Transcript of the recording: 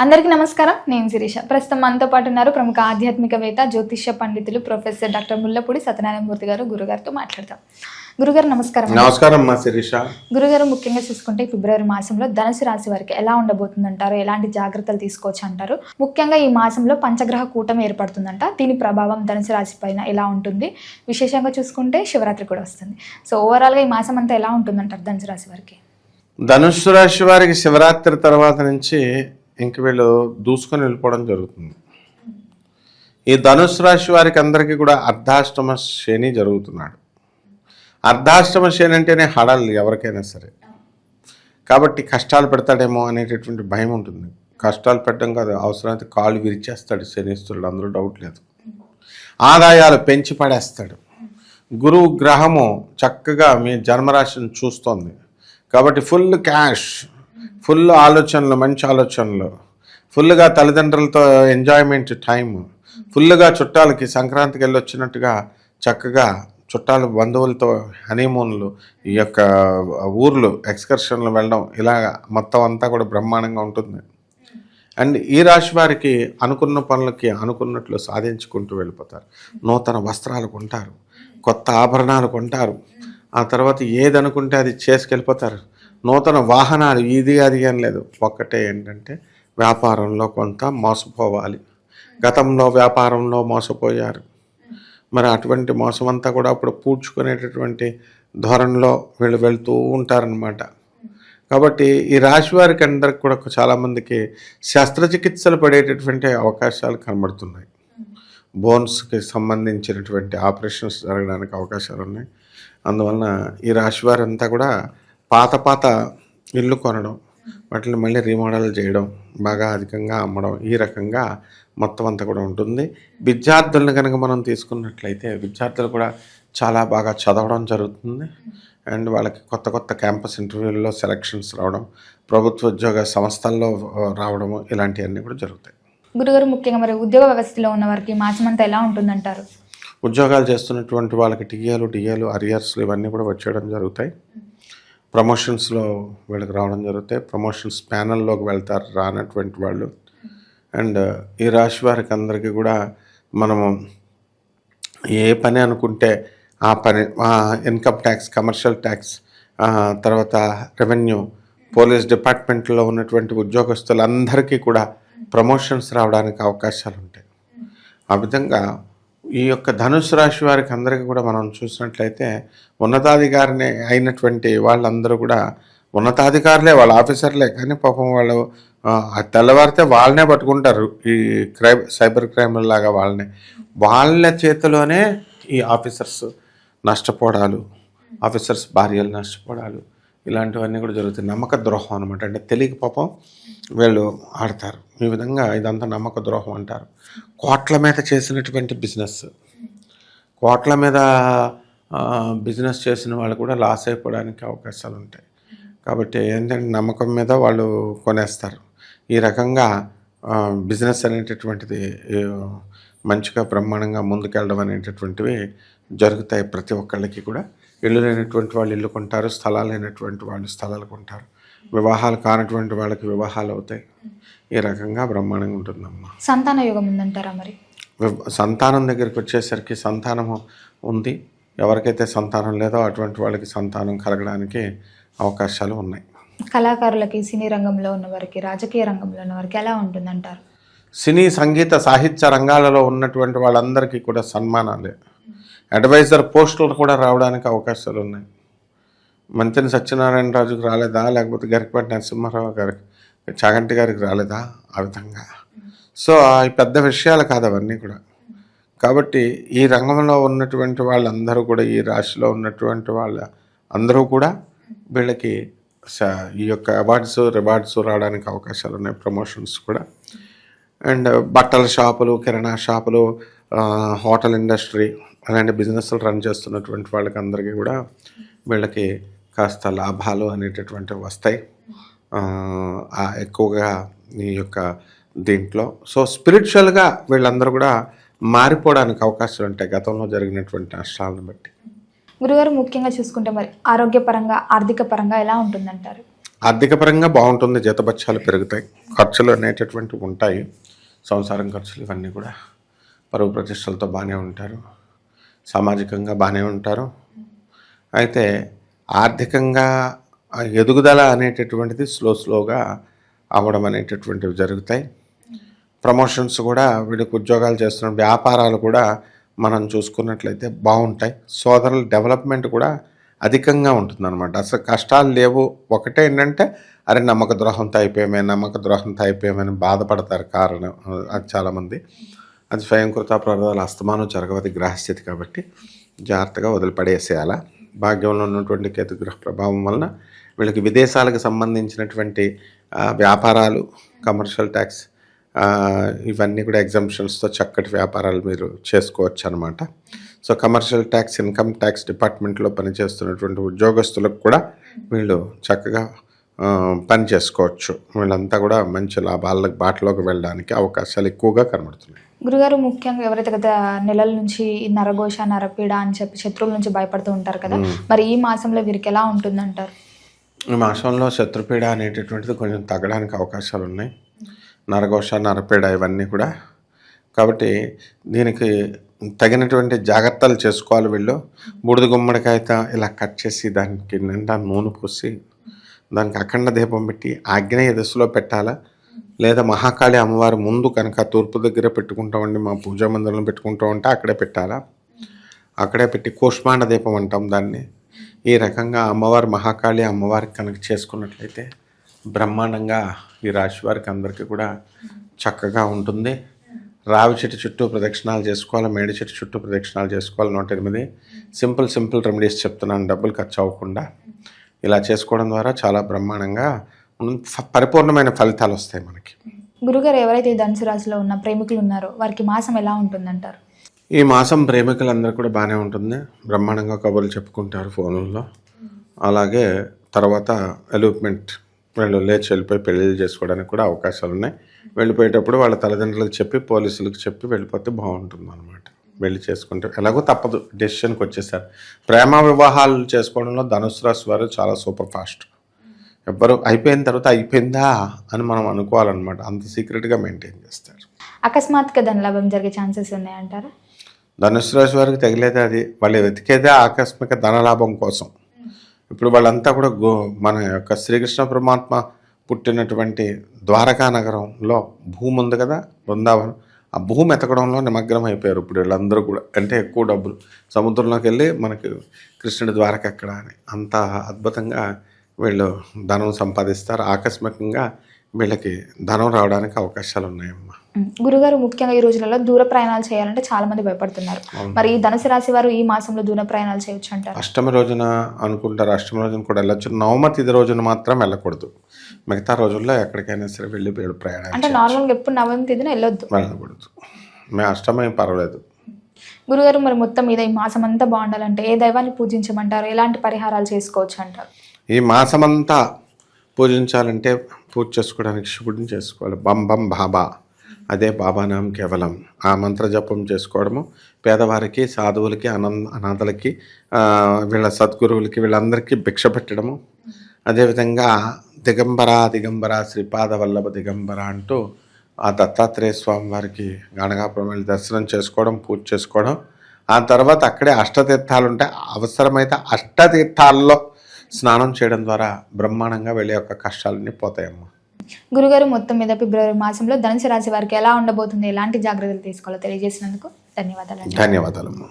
అందరికీ నమస్కారం. నేను శిరీష. ప్రస్తుతం మనతో పాటు ఉన్నారు ప్రముఖ ఆధ్యాత్మికవేత్త, జ్యోతిష్య పండితులు ప్రొఫెసర్ డాక్టర్ ముల్లపూడి సత్యనారాయణమూర్తి గారు. గురుగారితో మాట్లాడతాం. గురుగారు నమస్కారం. నమస్కారం మా శిరీష. గురుగారు, ముఖ్యంగా చూసుకుంటే ఫిబ్రవరి మాసంలో ధనుసు రాశి వారికి ఎలా ఉండబోతుందంటారు? ఎలాంటి జాగ్రత్తలు తీసుకోవచ్చు అంటారు? ముఖ్యంగా ఈ మాసంలో పంచగ్రహ కూటమి ఏర్పడుతుందంట. దీని ప్రభావం ధనుసు రాశి పైన ఎలా ఉంటుంది? విశేషంగా చూసుకుంటే శివరాత్రి కూడా వస్తుంది. సో ఓవరాల్గా ఈ మాసం అంతా ఎలా ఉంటుందంటారు ధనుసు రాశి వారికి? ధనుస్సు రాశి వారికి శివరాత్రి తర్వాత నుంచి ఇంక వీళ్ళు దూసుకొని వెళ్ళిపోవడం జరుగుతుంది. ఈ ధనుస్సు రాశి వారికి అందరికీ కూడా అర్ధాష్టమ శని జరుగుతున్నాడు. అర్ధాష్టమ శని అంటేనే హడాలి ఎవరికైనా సరే. కాబట్టి కష్టాలు పెడతాడేమో అనేటటువంటి భయం ఉంటుంది. కష్టాలు పెట్టడం కాదు, అవసరమైతే కాళ్ళు విరిచేస్తాడు శనిస్తుడు, అందులో డౌట్ లేదు. ఆదాయాలు పెంచి పడేస్తాడు. గురువు గ్రహము చక్కగా మీ జన్మరాశిని చూస్తోంది కాబట్టి ఫుల్ క్యాష్, ఫుల్ ఆలోచనలు, మంచి ఆలోచనలు, ఫుల్గా తల్లిదండ్రులతో ఎంజాయ్మెంట్ టైం, ఫుల్గా చుట్టాలకి సంక్రాంతికి వెళ్ళి వచ్చినట్టుగా చక్కగా చుట్టాలు బంధువులతో హనీమూన్లు, ఈ యొక్క ఊర్లు ఎక్స్కర్షన్లు వెళ్ళడం, ఇలా మొత్తం అంతా కూడా బ్రహ్మాండంగా ఉంటుంది. అండ్ ఈ రాశి వారికి అనుకున్న పనులకి అనుకున్నట్లు సాధించుకుంటూ వెళ్ళిపోతారు. నూతన వస్త్రాలు కొంటారు, కొత్త ఆభరణాలు కొంటారు, ఆ తర్వాత ఏది అనుకుంటే అది చేసుకెళ్ళిపోతారు. నూతన వాహనాలు, ఇది అది అని లేదు. ఒక్కటే ఏంటంటే వ్యాపారంలో కొంత మోసపోవాలి. గతంలో వ్యాపారంలో మోసపోయారు, మరి అటువంటి మోసం అంతా కూడా అప్పుడు పూడ్చుకునేటటువంటి ధోరణిలో వీళ్ళు వెళ్తూ ఉంటారనమాట. కాబట్టి ఈ రాశి వారికి అందరికి కూడా చాలామందికి శస్త్రచికిత్సలు పడేటటువంటి అవకాశాలు కనబడుతున్నాయి. బోన్స్కి సంబంధించినటువంటి ఆపరేషన్స్ జరగడానికి అవకాశాలు ఉన్నాయి. అందువలన ఈ రాశి వారంతా కూడా పాత ఇల్లు కొనడం, వాటిని మళ్ళీ రీమోడల్ చేయడం, బాగా అధికంగా అమ్మడం, ఈ రకంగా మొత్తం అంతా కూడా ఉంటుంది. విద్యార్థులను కనుక మనం తీసుకున్నట్లయితే విద్యార్థులు కూడా చాలా బాగా చదవడం జరుగుతుంది. అండ్ వాళ్ళకి కొత్త క్యాంపస్ ఇంటర్వ్యూల్లో సెలక్షన్స్ రావడం, ప్రభుత్వ ఉద్యోగ సంస్థల్లో రావడము, ఇలాంటివన్నీ కూడా జరుగుతాయి. గురుగారు, ముఖ్యంగా మరి ఉద్యోగ వ్యవస్థలో ఉన్న వారికి మాసం అంతా ఎలా ఉంటుందంటారు? ఉద్యోగాలు చేస్తున్నటువంటి వాళ్ళకి డిఏలు అరియర్స్లు ఇవన్నీ కూడా వచ్చేయడం జరుగుతాయి. ప్రమోషన్స్లో వీళ్ళకి రావడం జరుగుతాయి. ప్రమోషన్స్ ప్యానల్లోకి వెళ్తారు రానటువంటి వాళ్ళు. అండ్ ఈ రాశి వారికి అందరికీ కూడా మనము ఏ పని అనుకుంటే ఆ పని, ఇన్కమ్ ట్యాక్స్, కమర్షియల్ ట్యాక్స్, తర్వాత రెవెన్యూ, పోలీస్ డిపార్ట్మెంట్లో ఉన్నటువంటి ఉద్యోగస్తులందరికీ కూడా ప్రమోషన్స్ రావడానికి అవకాశాలు ఉంటాయి. ఆ విధంగా ఈ యొక్క ధనుసు రాశి వారికి అందరికీ కూడా మనం చూసినట్లయితే ఉన్నతాధికారిని అయినటువంటి వాళ్ళందరూ కూడా ఉన్నతాధికారులే, వాళ్ళ ఆఫీసర్లే, కానీ పాపం వాళ్ళు తెల్లవారితే వాళ్ళనే పట్టుకుంటారు. ఈ సైబర్ క్రైమ్ లాగా వాళ్ళ చేతిలోనే ఈ ఆఫీసర్స్ నష్టపోవడాలు, ఆఫీసర్స్ భార్యలు నష్టపోవడాలు, ఇలాంటివన్నీ కూడా జరుగుతాయి. నమ్మక ద్రోహం అనమాట. అంటే తెలియక పాపం వీళ్ళు ఆడతారు. ఈ విధంగా ఇదంతా నమ్మక ద్రోహం అంటారు. కోట్ల మీద చేసినటువంటి బిజినెస్, కోట్ల మీద బిజినెస్ చేసిన వాళ్ళు కూడా లాస్ అయిపోవడానికి అవకాశాలు ఉంటాయి. కాబట్టి ఏంటంటే నమ్మకం మీద వాళ్ళు కొనేస్తారు. ఈ రకంగా బిజినెస్ అనేటటువంటిది మంచిగా బ్రహ్మాండంగా ముందుకెళ్ళడం అనేటటువంటివి జరుగుతాయి. ప్రతి ఒక్కళ్ళకి కూడా ఇల్లు లేనటువంటి వాళ్ళు ఇల్లు కొంటారు, స్థలాలు లేనటువంటి వాళ్ళు స్థలాలు కొంటారు, వివాహాలు కానటువంటి వాళ్ళకి వివాహాలు అవుతాయి. ఈ రకంగా బ్రహ్మాండంగా ఉంటుందమ్మా. సంతాన యోగం ఉందంటారా? మరి సంతానం దగ్గరికి వచ్చేసరికి సంతానము ఉంది. ఎవరికైతే సంతానం లేదో అటువంటి వాళ్ళకి సంతానం కలగడానికి అవకాశాలు ఉన్నాయి. కళాకారులకి, సినీ రంగంలో ఉన్నవారికి, రాజకీయ రంగంలో ఉన్నవారికి ఎలా ఉంటుందంటారు? సినీ, సంగీత, సాహిత్య రంగాలలో ఉన్నటువంటి వాళ్ళందరికీ కూడా సన్మానాలే. అడ్వైజర్ పోస్టులు కూడా రావడానికి అవకాశాలు ఉన్నాయి. మంత్రి సత్యనారాయణ రాజుకి రాలేదా, లేకపోతే గరికపాటి నరసింహారావు గారికి, చాగంటి గారికి రాలేదా? ఆ విధంగా. సో ఈ పెద్ద విషయాలు కాదు అవన్నీ కూడా. కాబట్టి ఈ రంగంలో ఉన్నటువంటి వాళ్ళందరూ కూడా, ఈ రాశిలో ఉన్నటువంటి వాళ్ళ అందరూ కూడా వీళ్ళకి ఈ యొక్క అవార్డ్స్, రివార్డ్స్ రావడానికి అవకాశాలు ఉన్నాయి. ప్రమోషన్స్ కూడా. అండ్ బట్టల షాపులు, కిరాణా షాపులు, హోటల్ ఇండస్ట్రీ, అలాంటి బిజినెస్లు రన్ చేస్తున్నటువంటి వాళ్ళకి అందరికీ కూడా వీళ్ళకి కాస్త లాభాలు అనేటటువంటివి వస్తాయి ఎక్కువగా ఈ యొక్క దీంట్లో. సో స్పిరిచువల్గా వీళ్ళందరూ కూడా మారిపోవడానికి అవకాశాలు ఉంటాయి గతంలో జరిగినటువంటి నష్టాలను బట్టి. గురుగారు, ముఖ్యంగా చూసుకుంటే మరి ఆరోగ్యపరంగా, ఆర్థిక పరంగా ఎలా ఉంటుందంటారు? ఆర్థిక పరంగా బాగుంటుంది, జీతభత్యాలు పెరుగుతాయి, ఖర్చులు అనేటటువంటివి ఉంటాయి, సంసారం ఖర్చులు ఇవన్నీ కూడా. పరువు ప్రతిష్టలతో బాగానే ఉంటారు, సామాజికంగా బాగానే ఉంటారు. అయితే ఆర్థికంగా ఎదుగుదల అనేటటువంటిది స్లోగా అవ్వడం అనేటటువంటివి జరుగుతాయి. ప్రమోషన్స్ కూడా, వీడికి ఉద్యోగాలు చేస్తున్న వ్యాపారాలు కూడా మనం చూసుకున్నట్లయితే బాగుంటాయి. సోదరుల డెవలప్మెంట్ కూడా అధికంగా ఉంటుందన్నమాట. అసలు కష్టాలు లేవు. ఒకటే ఏంటంటే, అరే నమ్మక ద్రోహంతో అయిపోయామని బాధపడతారు. కారణం అది చాలామంది, అది స్వయంకృత అపరాధాలు అస్తమానం జరగవది గ్రహస్థితి కాబట్టి జాగ్రత్తగా వదిలిపడేసేయాల. భాగ్యంలో ఉన్నటువంటి కేతుగ్రహ ప్రభావం వలన వీళ్ళకి విదేశాలకు సంబంధించినటువంటి వ్యాపారాలు, కమర్షియల్ ట్యాక్స్ ఇవన్నీ కూడా ఎగ్జంప్షన్స్తో చక్కటి వ్యాపారాలు మీరు చేసుకోవచ్చు అనమాట. So commercial tax, income tax డిపార్ట్మెంట్లో పనిచేస్తున్నటువంటి ఉద్యోగస్తులకు కూడా వీళ్ళు చక్కగా పని చేసుకోవచ్చు. వీళ్ళంతా కూడా మంచి లాభాల బాటలోకి వెళ్ళడానికి అవకాశాలు ఎక్కువగా కనబడుతున్నాయి. గురుగారు, ముఖ్యంగా ఎవరైతే గత నెలల నుంచి ఈ నరఘోష, నరపీడ అని చెప్పి శత్రువుల నుంచి భయపడుతూ ఉంటారు కదా, మరి ఈ మాసంలో వీరికి ఎలా ఉంటుందంటారు? ఈ మాసంలో శత్రుపీడ అనేటటువంటిది కొంచెం తగ్గడానికి అవకాశాలు ఉన్నాయి. నరఘోష, నరపీడ ఇవన్నీ కూడా. కాబట్టి దీనికి తగినటువంటి జాగ్రత్తలు చేసుకోవాలి వీళ్ళు. బూడిద గుమ్మడికాయతో ఇలా కట్ చేసి దానికి నిండా నూనె పోసి దానికి అఖండ దీపం పెట్టి ఆగ్నేయ దిశలో పెట్టాలా, లేదా మహాకాళి అమ్మవారి ముందు కనుక తూర్పు దగ్గర పెట్టుకుంటామండి, మా పూజా మందిరంలో పెట్టుకుంటూ ఉంటే అక్కడే పెట్టాలా. అక్కడే పెట్టి కూష్మాండ దీపం అంటాం దాన్ని. ఈ రకంగా అమ్మవారి మహాకాళి అమ్మవారికి కనుక చేసుకున్నట్లయితే బ్రహ్మాండంగా ఈ రాశి వారికి అందరికీ కూడా చక్కగా ఉంటుంది. రావి చెట్టు చుట్టూ ప్రదక్షిణాలు చేసుకోవాలి, మేడి చెట్టు చుట్టూ ప్రదక్షిణాలు చేసుకోవాలి. 108 సింపుల్ రెమెడీస్ చెప్తున్నాను, డబ్బులు ఖర్చు అవ్వకుండా. ఇలా చేసుకోవడం ద్వారా చాలా బ్రహ్మాండంగా పరిపూర్ణమైన ఫలితాలు వస్తాయి మనకి. గురుగారు, ఎవరైతే ఈ ధనుసు రాశిలో ఉన్న ప్రేమికులు ఉన్నారో వారికి మాసం ఎలా ఉంటుందంటారు? ఈ మాసం ప్రేమికులందరూ కూడా బాగానే ఉంటుంది. బ్రహ్మాండంగా కబుర్లు చెప్పుకుంటారు ఫోన్లలో. అలాగే తర్వాత ఎలూప్మెంట్, వీళ్ళు లేచి వెళ్ళిపోయి పెళ్ళిళ్ళు చేసుకోవడానికి కూడా అవకాశాలు ఉన్నాయి. వెళ్ళిపోయేటప్పుడు వాళ్ళ తల్లిదండ్రులకు చెప్పి, పోలీసులకు చెప్పి వెళ్ళిపోతే బాగుంటుంది అనమాట. వెళ్ళి చేసుకుంటే ఎలాగో తప్పదు, డెసిషన్కి వచ్చేసారు. ప్రేమ వివాహాలు చేసుకోవడంలో ధనుసు రాశి వారు చాలా సూపర్ ఫాస్ట్. ఎవ్వరు అయిపోయిన తర్వాత అయిపోయిందా అని మనం అనుకోవాలన్నమాట, అంత సీక్రెట్గా మెయింటైన్ చేస్తారు. అకస్మాత్తుగా ధనలాభం జరిగే ఛాన్సెస్ ఉన్నాయంటారా? ధనుసు రాశి వారికి తగిలేదే అది. వాళ్ళు వెతికేదే ఆకస్మిక ధనలాభం కోసం. ఇప్పుడు వాళ్ళంతా కూడా మన యొక్క శ్రీకృష్ణ పరమాత్మ పుట్టినటువంటి ద్వారకా నగరంలో భూమి ఉంది కదా, బృందావనం, ఆ భూమి ఎతకడంలో నిమగ్నం అయిపోయారు ఇప్పుడు వీళ్ళందరూ కూడా. అంటే ఎక్కువ డబ్బులు సముద్రంలోకి వెళ్ళి మనకి కృష్ణుడి ద్వారక ఎక్కడ అని అంత అద్భుతంగా వీళ్ళు ధనం సంపాదిస్తారు. ఆకస్మికంగా వీళ్ళకి ధనం రావడానికి అవకాశాలు ఉన్నాయమ్మా. గురుగారు, ముఖ్యంగా ఈ రోజులలో దూర ప్రయాణాలు చేయాలంటే చాలా మంది భయపడుతున్నారు. మరి ఈ ధనుసు రాశి వారు ఈ మాసంలో దూర ప్రయాణాలు చేయొచ్చు అంటారు? అష్టమి రోజున అనుకుంటారు, అష్టమి రోజున కూడా వెళ్ళొచ్చు. నవమ తిథి రోజున మాత్రం వెళ్ళకూడదు. మిగతా రోజుల్లో ఎక్కడికైనా సరే వెళ్ళి ప్రయాణం అంటే నార్మల్గా ఎప్పుడు నవమి తిథిన వెళ్ళకూడదు. మేము అష్టమి పర్వాలేదు. గురుగారు, మరి మొత్తం మీద ఈ మాసం అంతా బాగుండాలంటే ఏ దైవాన్ని పూజించమంటారు? ఎలాంటి పరిహారాలు చేసుకోవచ్చు అంటారు? ఈ మాసమంతా పూజించాలంటే పూజ చేసుకోవడానికి శివుడిని చేసుకోవాలి. బం బం బాబా, అదే బాబానాం కేవలం. ఆ మంత్ర జపం చేసుకోవడము, పేదవారికి, సాధువులకి, అనాథలకి, వీళ్ళ సద్గురువులకి, వీళ్ళందరికీ భిక్ష పెట్టడము. అదేవిధంగా దిగంబర శ్రీపాద వల్లభ దిగంబర అంటూ ఆ దత్తాత్రేయ స్వామి వారికి గణగాపురం వెళ్ళి దర్శనం చేసుకోవడం, పూజ చేసుకోవడం. ఆ తర్వాత అక్కడే అష్టతీర్థాలు ఉంటాయి, అవసరమైతే అష్టతీర్థాల్లో స్నానం చేయడం ద్వారా బ్రహ్మాండంగా వెళ్ళే యొక్క కష్టాలన్నీ పోతాయమ్మా. గురుగారు, మొత్తం మీద ఫిబ్రవరి మాసంలో ధనుసు రాశి వారికి ఎలా ఉండబోతుంది, ఎలాంటి జాగ్రత్తలు తీసుకోవాలో తెలియజేసినందుకు ధన్యవాదాలు. ధన్యవాదాలమ్మా.